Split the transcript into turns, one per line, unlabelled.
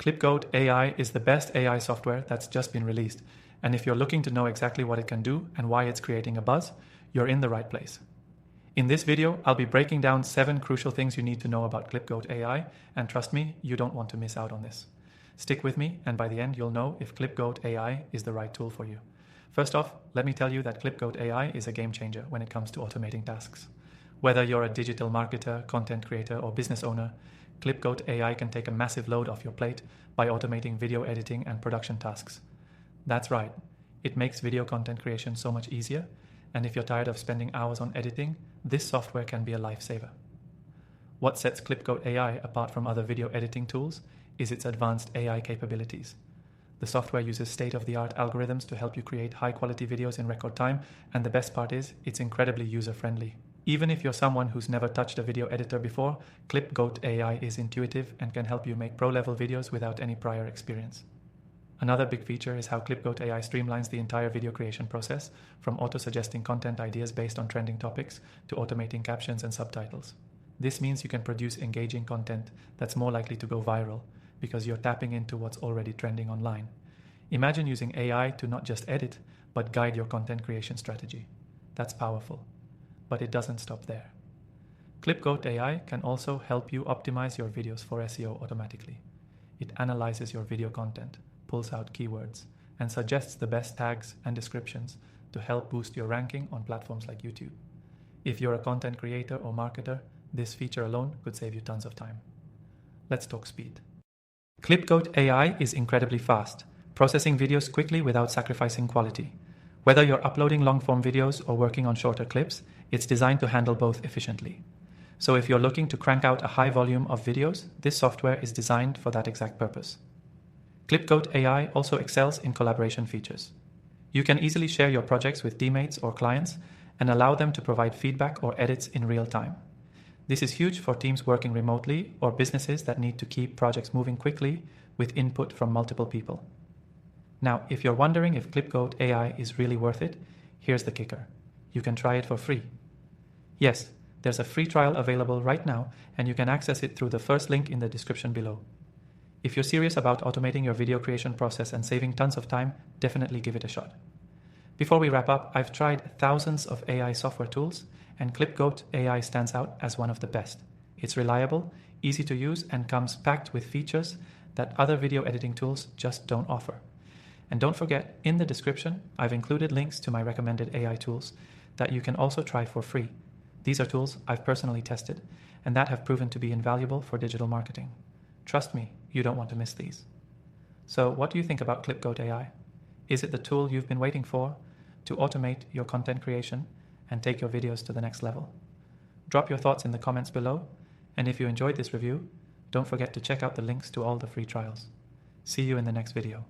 ClipGOAT AI is the best AI software that's just been released, and if you're looking to know exactly what it can do and why it's creating a buzz, you're in the right place. In this video, I'll be breaking down 7 crucial things you need to know about ClipGOAT AI, and trust me, you don't want to miss out on this. Stick with me, and by the end, you'll know if ClipGOAT AI is the right tool for you. First off, let me tell you that ClipGOAT AI is a game changer when it comes to automating tasks. Whether you're a digital marketer, content creator, or business owner, ClipGOAT AI can take a massive load off your plate by automating video editing and production tasks. That's right, it makes video content creation so much easier, and if you're tired of spending hours on editing, this software can be a lifesaver. What sets ClipGOAT AI apart from other video editing tools is its advanced AI capabilities. The software uses state-of-the-art algorithms to help you create high-quality videos in record time, and the best part is, it's incredibly user-friendly. Even if you're someone who's never touched a video editor before, ClipGOAT AI is intuitive and can help you make pro-level videos without any prior experience. Another big feature is how ClipGOAT AI streamlines the entire video creation process, from auto-suggesting content ideas based on trending topics to automating captions and subtitles. This means you can produce engaging content that's more likely to go viral, because you're tapping into what's already trending online. Imagine using AI to not just edit, but guide your content creation strategy. That's powerful. But it doesn't stop there. ClipGOAT AI can also help you optimize your videos for SEO automatically. It analyzes your video content, pulls out keywords, and suggests the best tags and descriptions to help boost your ranking on platforms like YouTube. If you're a content creator or marketer, this feature alone could save you tons of time. Let's talk speed. ClipGOAT AI is incredibly fast, processing videos quickly without sacrificing quality. Whether you're uploading long-form videos or working on shorter clips, it's designed to handle both efficiently. So if you're looking to crank out a high volume of videos, this software is designed for that exact purpose. ClipGOAT AI also excels in collaboration features. You can easily share your projects with teammates or clients and allow them to provide feedback or edits in real time. This is huge for teams working remotely or businesses that need to keep projects moving quickly with input from multiple people. Now, if you're wondering if ClipGOAT AI is really worth it, here's the kicker. You can try it for free. Yes, there's a free trial available right now, and you can access it through the first link in the description below. If you're serious about automating your video creation process and saving tons of time, definitely give it a shot. Before we wrap up, I've tried thousands of AI software tools, and ClipGOAT AI stands out as one of the best. It's reliable, easy to use, and comes packed with features that other video editing tools just don't offer. And don't forget, in the description, I've included links to my recommended AI tools that you can also try for free. These are tools I've personally tested and that have proven to be invaluable for digital marketing. Trust me, you don't want to miss these. So what do you think about ClipGOAT AI? Is it the tool you've been waiting for to automate your content creation and take your videos to the next level? Drop your thoughts in the comments below, and if you enjoyed this review, don't forget to check out the links to all the free trials. See you in the next video.